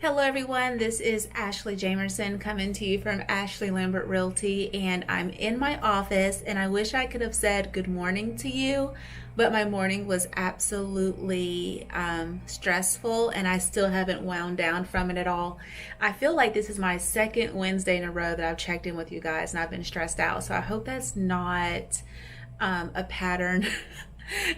Hello everyone, this is Ashley Jamerson coming to you from Ashley Lambert Realty, and I'm in my office, and I wish I could have said good morning to you, but my morning was absolutely stressful, and I still haven't wound down from it at all. I feel like this is my second Wednesday in a row that I've checked in with you guys, and I've been stressed out, so I hope that's not a pattern.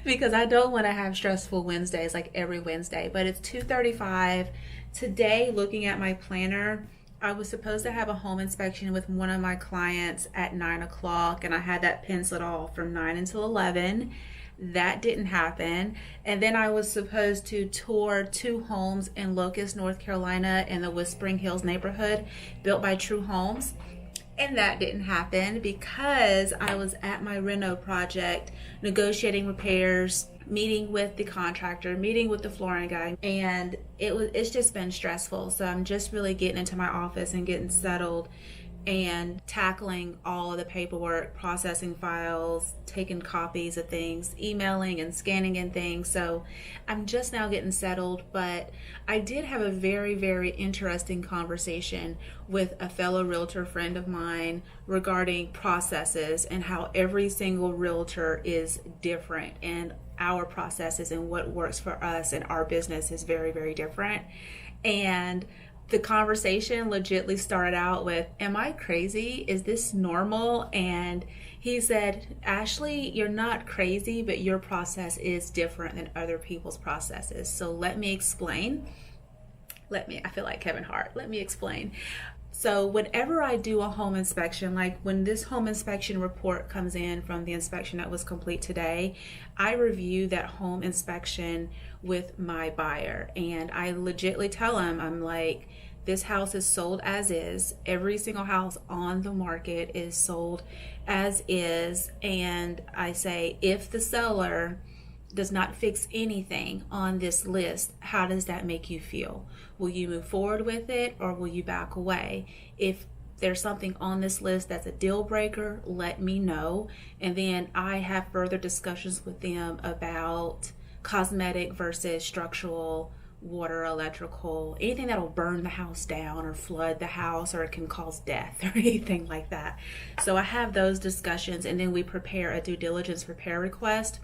Because I don't want to have stressful Wednesdays like every Wednesday. But it's 2:35 today. Looking at my planner, I was supposed to have a home inspection with one of my clients at 9 o'clock, and I had that penciled off from 9 until 11. That didn't happen. And then I was supposed to tour two homes in Locust, North Carolina, in the Whispering Hills neighborhood built by True Homes. And that didn't happen because I was at my reno project negotiating repairs, meeting with the contractor, meeting with the flooring guy, and it's just been stressful. So I'm just really getting into my office and getting settled and tackling all of the paperwork, processing files, taking copies of things, emailing and scanning in things. So I'm just now getting settled, but I did have a very, very interesting conversation with a fellow realtor friend of mine regarding processes and how every single realtor is different, and our processes and what works for us and our business is very, very different. And the conversation legitimately started out with, am I crazy? Is this normal? And he said, Ashley, you're not crazy, but your process is different than other people's processes. So let me explain. I feel like Kevin Hart. Let me explain. So whenever I do a home inspection, like when this home inspection report comes in from the inspection that was complete today, I review that home inspection with my buyer, and I legitimately tell him, I'm like, this house is sold as is. Every single house on the market is sold as is. And I say, if the seller does not fix anything on this list, how does that make you feel? Will you move forward with it, or will you back away? If there's something on this list that's a deal breaker, let me know. And then I have further discussions with them about cosmetic versus structural, water, electrical, anything that'll burn the house down or flood the house, or it can cause death or anything like that. So I have those discussions, and then we prepare a due diligence repair request.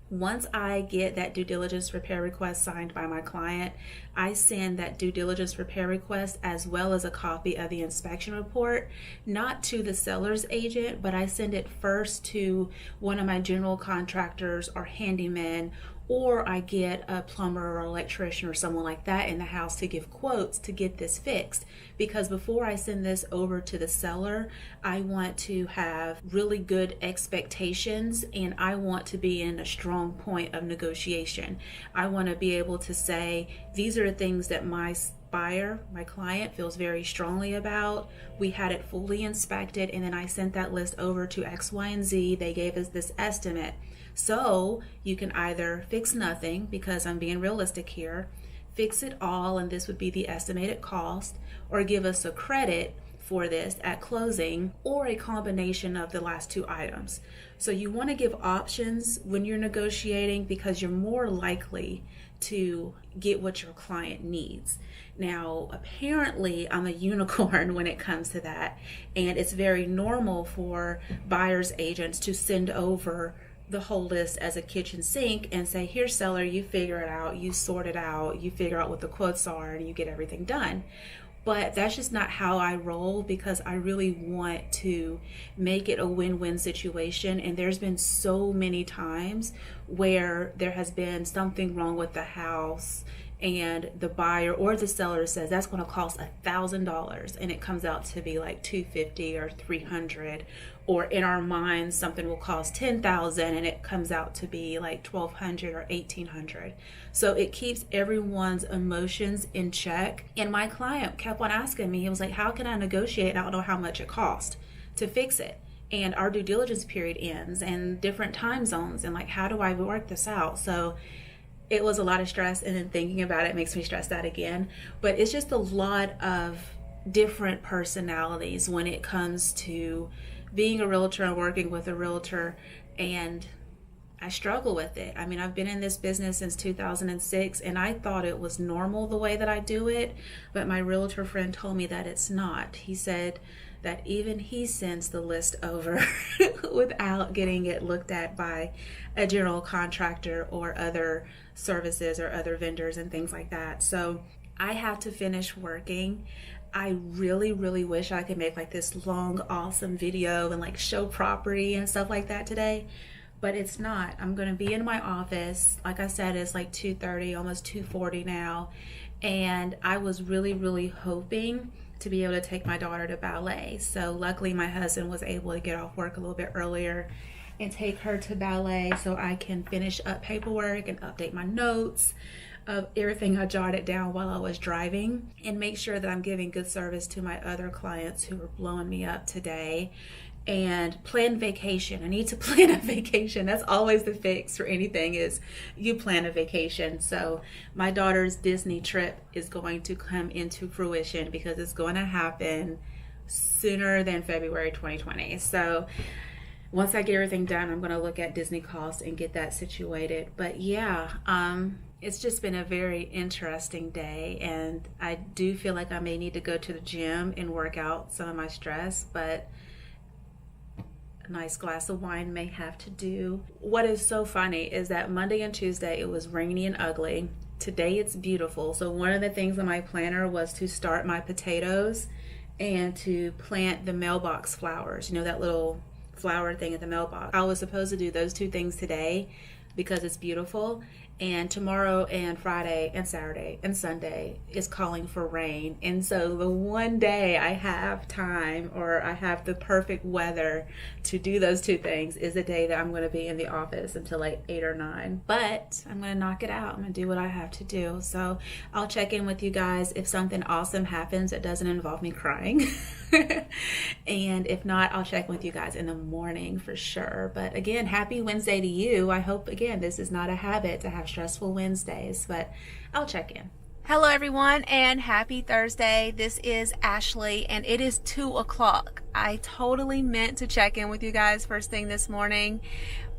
Once I get that due diligence repair request signed by my client, I send that due diligence repair request as well as a copy of the inspection report, not to the seller's agent, but I send it first to one of my general contractors or handymen, or I get a plumber or electrician or someone like that in the house to give quotes to get this fixed. Because before I send this over to the seller, I want to have really good expectations, and I want to be in a strong point of negotiation. I want to be able to say, these are the things that my buyer, my client, feels very strongly about. We had it fully inspected, and then I sent that list over to X, Y, and Z. They gave us this estimate. So you can either fix nothing, because I'm being realistic here, fix it all, and this would be the estimated cost, or give us a credit for this at closing, or a combination of the last two items. So you want to give options when you're negotiating, because you're more likely to get what your client needs. Now, apparently I'm a unicorn when it comes to that, and it's very normal for buyer's agents to send over the whole list as a kitchen sink and say, here, seller, you figure it out, you sort it out, you figure out what the quotes are, and you get everything done. But that's just not how I roll, because I really want to make it a win-win situation. And there's been so many times where there has been something wrong with the house, and the buyer or the seller says that's going to cost $1,000, and it comes out to be like $250 or $300, or in our minds something will cost $10,000 and it comes out to be like $1,200 or $1,800. So it keeps everyone's emotions in check. And my client kept on asking me, he was like, how can I negotiate? I don't know how much it costs to fix it, and our due diligence period ends, and different time zones, and like, how do I work this out? So it was a lot of stress, and then thinking about it makes me stressed out again. But it's just a lot of different personalities when it comes to being a realtor and working with a realtor. And I struggle with it. I mean, I've been in this business since 2006, and I thought it was normal the way that I do it, but my realtor friend told me that it's not. He said that even he sends the list over without getting it looked at by a general contractor or other services or other vendors and things like that. So I have to finish working. I really, really wish I could make like this long, awesome video and like show property and stuff like that today, but it's not. I'm going to be in my office. Like I said, it's like 2:30, almost 2:40 now. And I was really, really hoping to be able to take my daughter to ballet. So luckily my husband was able to get off work a little bit earlier and take her to ballet so I can finish up paperwork and update my notes of everything I jotted down while I was driving, and make sure that I'm giving good service to my other clients who are blowing me up today. And plan vacation. I need to plan a vacation. That's always the fix for anything, is you plan a vacation. So my daughter's Disney trip is going to come into fruition because it's going to happen sooner than February 2020. So once I get everything done, I'm going to look at Disney costs and get that situated. But yeah, it's just been a very interesting day, and I do feel like I may need to go to the gym and work out some of my stress, but a nice glass of wine may have to do. What is so funny is that Monday and Tuesday it was rainy and ugly. Today it's beautiful. So one of the things on my planner was to start my potatoes and to plant the mailbox flowers. You know, that little flower thing at the mailbox. I was supposed to do those two things today because it's beautiful, and tomorrow and Friday and Saturday and Sunday is calling for rain. And so the one day I have time, or I have the perfect weather to do those two things, is the day that I'm going to be in the office until like 8 or 9. But I'm going to knock it out. I'm going to do what I have to do. So I'll check in with you guys if something awesome happens that doesn't involve me crying. And if not, I'll check with you guys in the morning for sure. But again, happy Wednesday to you. I hope, again, this is not a habit to have stressful Wednesdays, but I'll check in. Hello everyone, and happy Thursday. This is Ashley, and it is 2 o'clock. I totally meant to check in with you guys first thing this morning,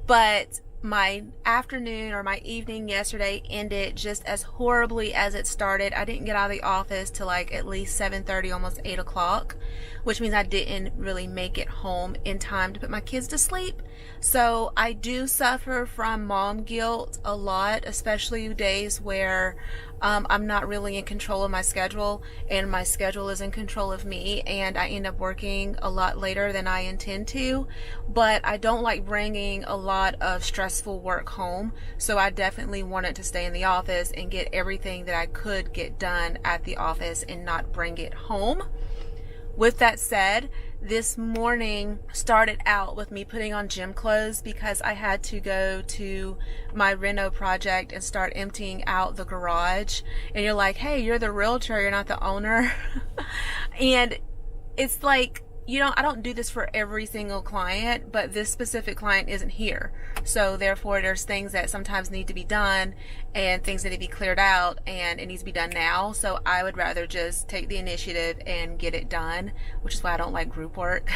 but my afternoon or my evening yesterday ended just as horribly as it started. I didn't get out of the office till like at least 7:30, almost 8 o'clock, which means I didn't really make it home in time to put my kids to sleep. So I do suffer from mom guilt a lot, especially days where I'm not really in control of my schedule, and my schedule is in control of me, and I end up working a lot later than I intend to. But I don't like bringing a lot of stressful work home, so I definitely wanted to stay in the office and get everything that I could get done at the office and not bring it home. With that said, this morning started out with me putting on gym clothes because I had to go to my reno project and start emptying out the garage. And you're like, hey, you're the realtor, you're not the owner. And it's like, I don't do this for every single client, but this specific client isn't here. So therefore there's things that sometimes need to be done and things that need to be cleared out, and it needs to be done now. So I would rather just take the initiative and get it done, which is why I don't like group work.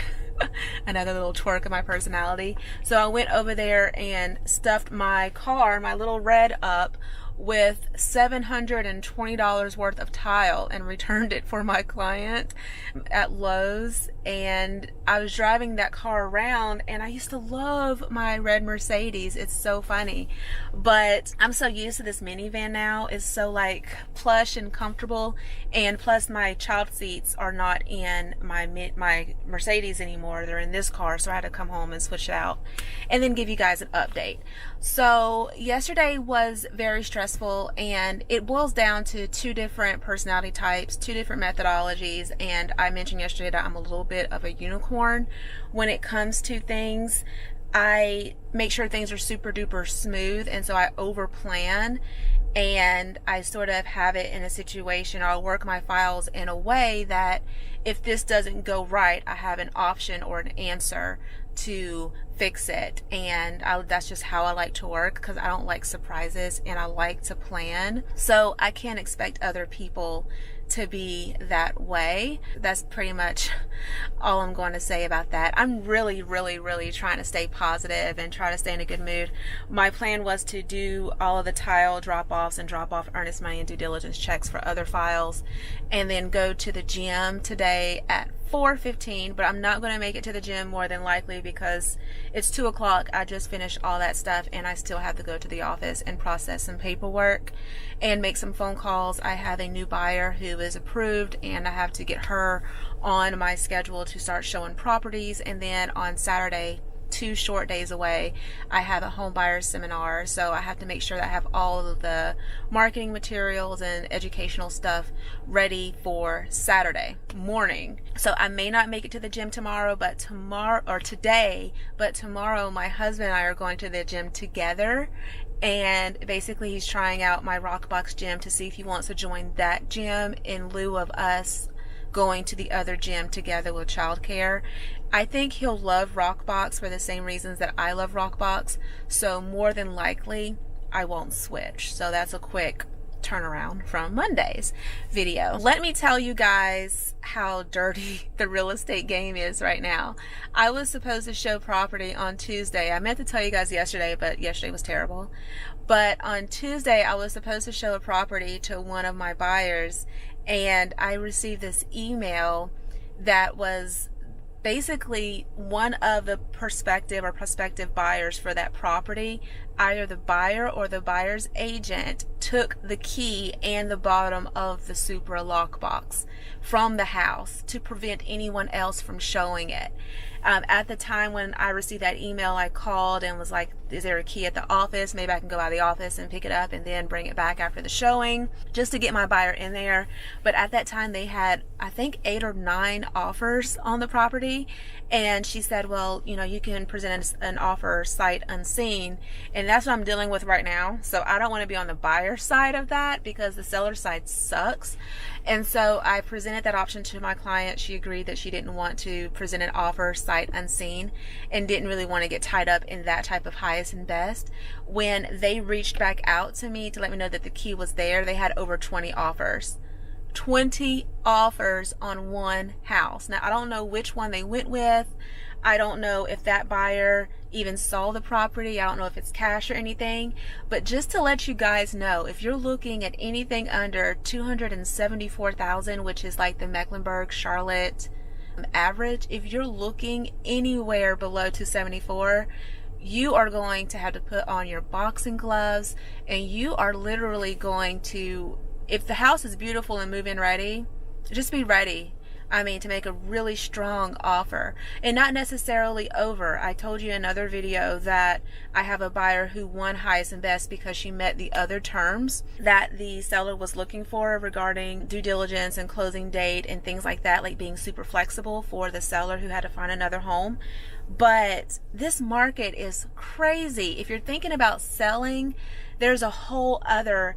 Another little twerk of my personality. So I went over there and stuffed my car, my little red, up with $720 worth of tile and returned it for my client at Lowe's. And I was driving that car around, and I used to love my red Mercedes. It's so funny, but I'm so used to this minivan now. It's so like plush and comfortable, and plus my child seats are not in my Mercedes anymore. They're in this car, so I had to come home and switch it out and then give you guys an update. So yesterday was very stressful, and it boils down to 2 different personality types, 2 different methodologies. And I mentioned yesterday that I'm a little bit of a unicorn when it comes to things. I make sure things are super duper smooth, and so I over plan, and I sort of have it in a situation, or I'll work my files in a way that if this doesn't go right, I have an option or an answer to fix it. And that's just how I like to work, because I don't like surprises and I like to plan. So I can't expect other people to be that way. That's pretty much all I'm going to say about that. I'm really trying to stay positive and try to stay in a good mood. My plan was to do all of the tile drop-offs and drop off earnest money and due diligence checks for other files, and then go to the gym today at 4:15, but I'm not going to make it to the gym more than likely because it's 2 o'clock. I just finished all that stuff and I still have to go to the office and process some paperwork and make some phone calls. I have a new buyer who is approved and I have to get her on my schedule to start showing properties. And then on Saturday, 2 short days away, I have a home buyers seminar, so I have to make sure that I have all of the marketing materials and educational stuff ready for Saturday morning. So I may not make it to the gym tomorrow, but tomorrow my husband and I are going to the gym together. And basically he's trying out my Rockbox gym to see if he wants to join that gym in lieu of us going to the other gym together with childcare. I think he'll love Rockbox for the same reasons that I love Rockbox, so more than likely I won't switch. So that's a quick turnaround from Monday's video. Let me tell you guys how dirty the real estate game is right now. I was supposed to show property on Tuesday. I meant to tell you guys yesterday, but yesterday was terrible. But on Tuesday I was supposed to show a property to one of my buyers, and I received this email that was basically one of the prospective buyers for that property. Either the buyer or the buyer's agent took the key and the bottom of the Supra lockbox from the house to prevent anyone else from showing it. At the time when I received that email, I called and was like, is there a key at the office? Maybe I can go by the office and pick it up and then bring it back after the showing, just to get my buyer in there. But at that time they had, I think, 8 or 9 offers on the property. And she said, well, you know, you can present an offer sight unseen. And that's what I'm dealing with right now. So I don't want to be on the buyer side of that because the seller side sucks. And so I presented that option to my client. She agreed that she didn't want to present an offer sight unseen and didn't really want to get tied up in that type of highest and best. When they reached back out to me to let me know that the key was there, they had over 20 offers. 20 offers on one house. Now, I don't know which one they went with. I don't know if that buyer even saw the property. I don't know if it's cash or anything. But just to let you guys know, if you're looking at anything under $274,000, which is like the Mecklenburg, Charlotte average, if you're looking anywhere below 274, you are going to have to put on your boxing gloves, and you are literally going to, if the house is beautiful and move-in ready, just be ready. I mean, to make a really strong offer, and not necessarily over. I told you in another video that I have a buyer who won highest and best because she met the other terms that the seller was looking for regarding due diligence and closing date and things like that, like being super flexible for the seller who had to find another home. But this market is crazy. If you're thinking about selling, there's a whole other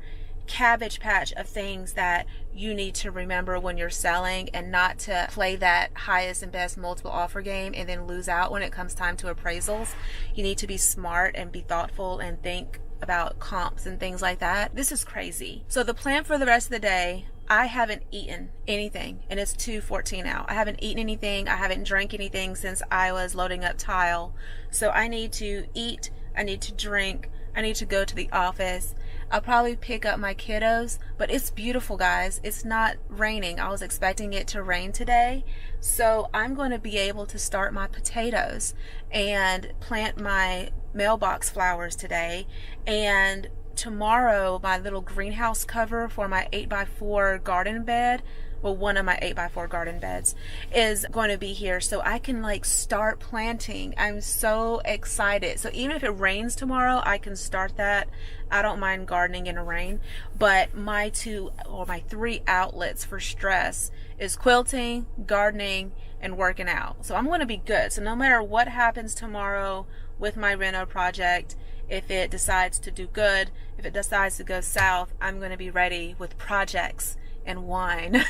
cabbage patch of things that you need to remember when you're selling, and not to play that highest and best multiple offer game and then lose out when it comes time to appraisals. You need to be smart and be thoughtful and think about comps and things like that. This is crazy. So the plan for the rest of the day, I haven't eaten anything, and it's 2:14 now. I haven't eaten anything. I haven't drank anything since I was loading up tile. So I need to eat, I need to drink, I need to go to the office. I'll probably pick up my kiddos, but it's beautiful, guys. It's not raining. I was expecting it to rain today. So I'm going to be able to start my potatoes and plant my mailbox flowers today. And tomorrow, my little greenhouse cover for my 8x4 garden bed, well, one of my 8x4 garden beds, is going to be here, so I can like start planting. I'm so excited. So even if it rains tomorrow, I can start that. I don't mind gardening in the rain. But my 3 outlets for stress is quilting, gardening, and working out. So I'm going to be good. So no matter what happens tomorrow with my reno project, if it decides to do good, if it decides to go south, I'm going to be ready with projects and wine.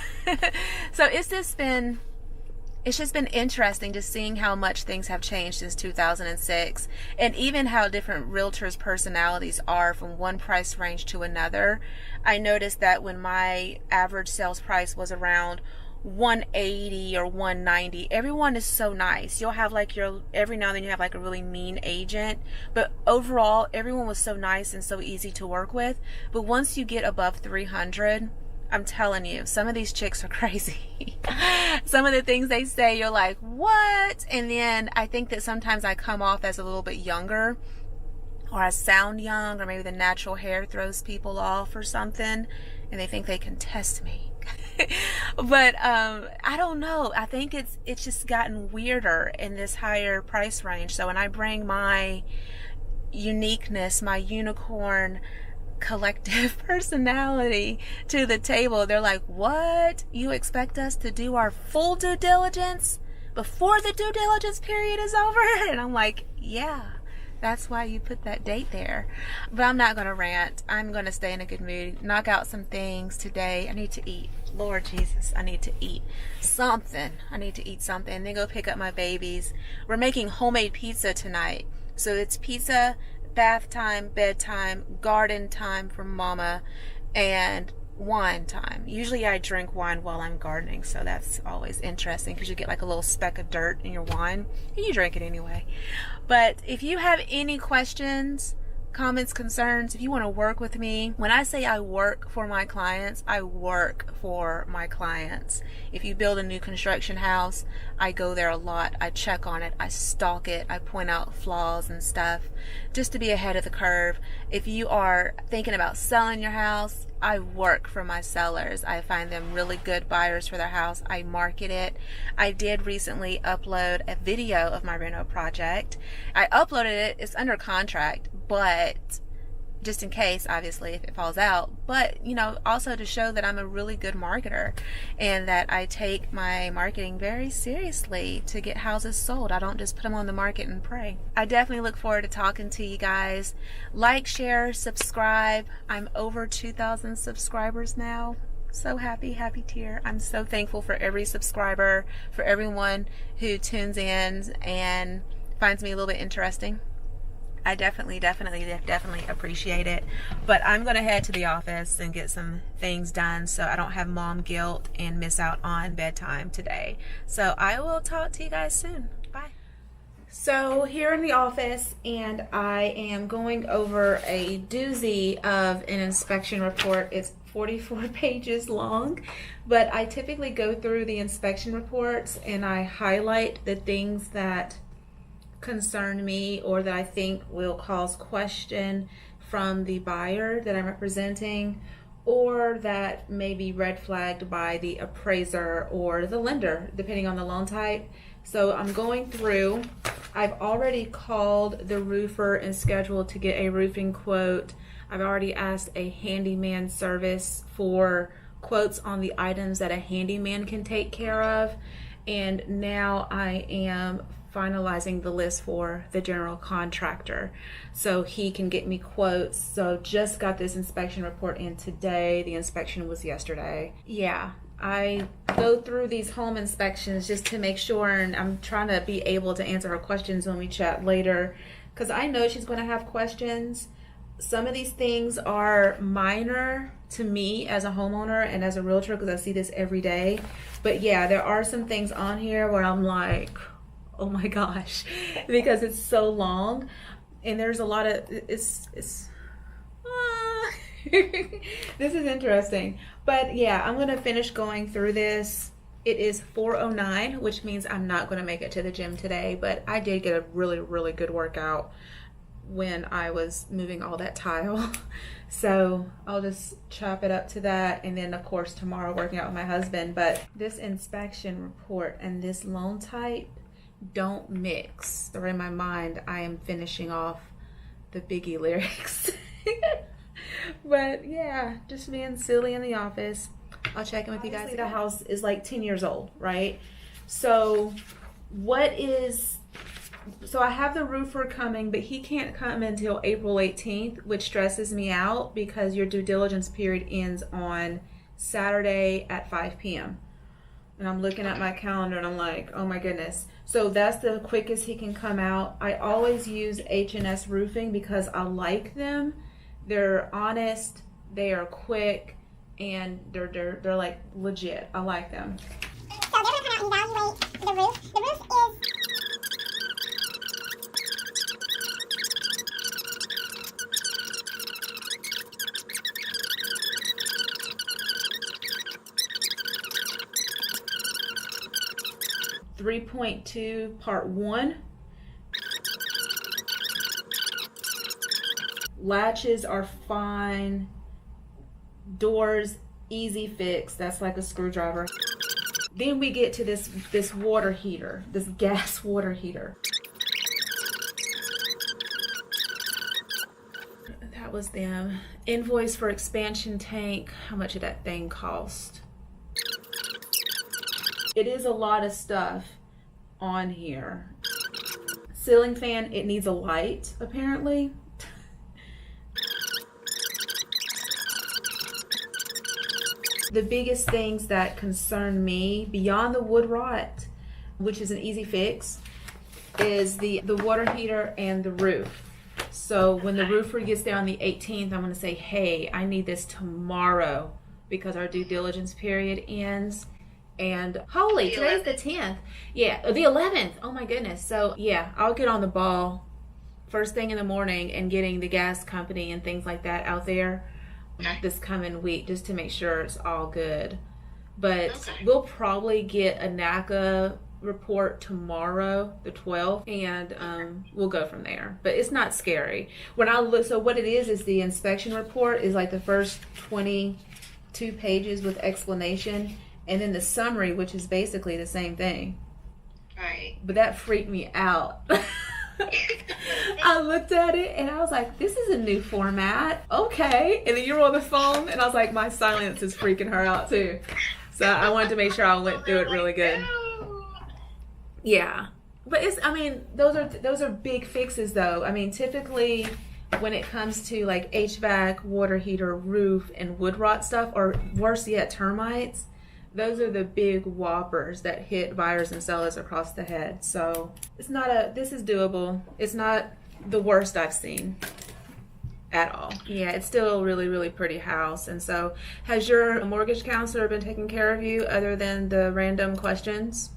So it's just been it's just been interesting just seeing how much things have changed since 2006, and even how different realtors' personalities are from one price range to another. I noticed that when my average sales price was around 180 or 190, everyone is so nice. You'll have like every now and then you have like a really mean agent, but overall everyone was so nice and so easy to work with. But once you get above 300, I'm telling you, some of these chicks are crazy. Some of the things they say, you're like, what? And then I think that sometimes I come off as a little bit younger, or I sound young, or maybe the natural hair throws people off or something, and they think they can test me. But I don't know. I think it's just gotten weirder in this higher price range. So when I bring my uniqueness, my unicorn collective personality to the table, they're like, what? You expect us to do our full due diligence before the due diligence period is over? And I'm like, yeah, that's why you put that date there. But I'm not going to rant. I'm going to stay in a good mood, knock out some things today. I need to eat. Lord Jesus, I need to eat something. I need to eat something, and then go pick up my babies. We're making homemade pizza tonight. So it's pizza, bath time, bedtime, garden time for mama, and wine time. Usually I drink wine while I'm gardening, so that's always interesting because you get like a little speck of dirt in your wine and you drink it anyway. But if you have any questions, comments, concerns, if you want to work with me, when I say I work for my clients, I work for my clients. If you build a new construction house, I go there a lot. I check on it. I stalk it. I point out flaws and stuff just to be ahead of the curve. If you are thinking about selling your house, I work for my sellers. I find them really good buyers for their house. I market it. I did recently upload a video of my reno project. I uploaded it. It's under contract, but just in case, obviously, if it falls out, but also to show that I'm a really good marketer and that I take my marketing very seriously to get houses sold. I don't just put them on the market and pray. I definitely look forward to talking to you guys. Like, share, subscribe. I'm over 2,000 subscribers now. So happy tear. I'm so thankful for every subscriber, for everyone who tunes in and finds me a little bit interesting. I definitely appreciate it. But I'm going to head to the office and get some things done so I don't have mom guilt and miss out on bedtime today. So I will talk to you guys soon. Bye. So here in the office, and I am going over a doozy of an inspection report. It's 44 pages long, but I typically go through the inspection reports and I highlight the things that concern me or that I think will cause question from the buyer that I'm representing, or that may be red flagged by the appraiser or the lender, depending on the loan type. So I'm going through. I've already called the roofer and scheduled to get a roofing quote. I've already asked a handyman service for quotes on the items that a handyman can take care of, and now I am finalizing the list for the general contractor so he can get me quotes. So just got this inspection report in today. The inspection was yesterday. Yeah, I go through these home inspections just to make sure, and I'm trying to be able to answer her questions when we chat later, because I know she's going to have questions. Some of these things are minor to me as a homeowner and as a realtor because I see this every day. But yeah, there are some things on here where I'm like, oh my gosh, because it's so long and there's a lot of this is interesting. But yeah, I'm gonna finish going through this. It is 4:09, which means I'm not gonna make it to the gym today, but I did get a really good workout when I was moving all that tile. So I'll just chop it up to that, and then of course tomorrow working out with my husband. But this inspection report and this loan type don't mix. Or in my mind I am finishing off the Biggie lyrics. But yeah, just being silly in the office. I'll check in with you guys. The house is like 10 years old, right? So so I have the roofer coming, but he can't come until April 18th, which stresses me out because your due diligence period ends on Saturday at 5 p.m. And I'm looking at my calendar and I'm like, oh my goodness. So that's the quickest he can come out. I always use H&S Roofing because I like them. They're honest, they are quick, and they're like legit. I like them. So they're gonna come out and evaluate the roof. The roof is 3.2 part 1. Latches are fine. Doors, easy fix. That's like a screwdriver. Then we get to this water heater, this gas water heater. That was them. Invoice for expansion tank. How much did that thing cost? It is a lot of stuff on here. Ceiling fan, it needs a light, apparently. The biggest things that concern me, beyond the wood rot, which is an easy fix, is the water heater and the roof. So when the roofer gets there on the 18th, I'm going to say, hey, I need this tomorrow because our due diligence period ends. And holy, today's the 10th. Yeah, the 11th. Oh my goodness. So yeah, I'll get on the ball first thing in the morning and getting the gas company and things like that out there this coming week just to make sure it's all good. But we'll probably get a NACA report tomorrow, the 12th, and we'll go from there. But it's not scary. When I look, so what it is the inspection report is like the first 22 pages with explanation. And then the summary, which is basically the same thing. right. But that freaked me out. I looked at it and I was like, this is a new format. Okay. And then you were on the phone and I was like, my silence is freaking her out too. So I wanted to make sure I went through it really good. Yeah. But it's, I mean, those are big fixes though. I mean, typically when it comes to like HVAC, water heater, roof, and wood rot stuff, or worse yet, termites, those are the big whoppers that hit buyers and sellers across the head. So it's not this is doable. It's not the worst I've seen at all. Yeah, it's still a really, really pretty house. And so has your mortgage counselor been taking care of you other than the random questions?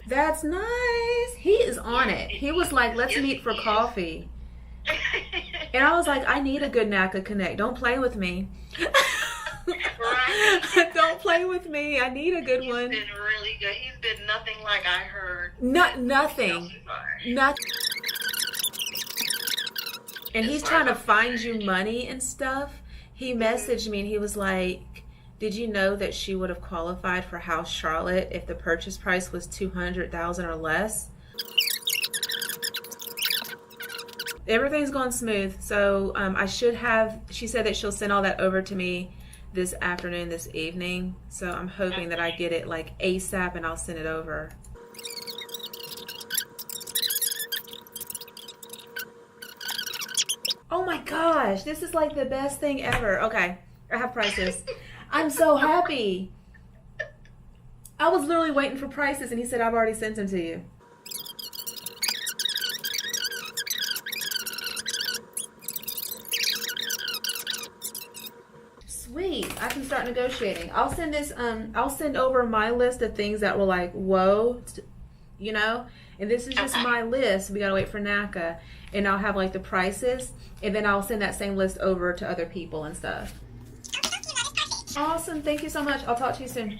That's nice. He is on it. He was like, let's meet for coffee. And I was like, I need a good NACA Connect. Don't play with me. Right. Don't play with me. I need a good one. He's been really good. He's been nothing like I heard. Nothing. Nothing. And he's trying to find you money and stuff. He messaged me and he was like, did you know that she would have qualified for House Charlotte if the purchase price was $200,000 or less? Everything's going smooth. So I should have, she said that she'll send all that over to me this afternoon, this evening. So I'm hoping that I get it like ASAP and I'll send it over. Oh my gosh, this is like the best thing ever. Okay, I have prices. I'm so happy. I was literally waiting for prices and he said, I've already sent them to you. Sweet, I can start negotiating. I'll send this, I'll send over my list of things that were like, whoa, you know? And this is just my list. We gotta wait for NACA. And I'll have like the prices. And then I'll send that same list over to other people and stuff. Awesome, thank you so much. I'll talk to you soon.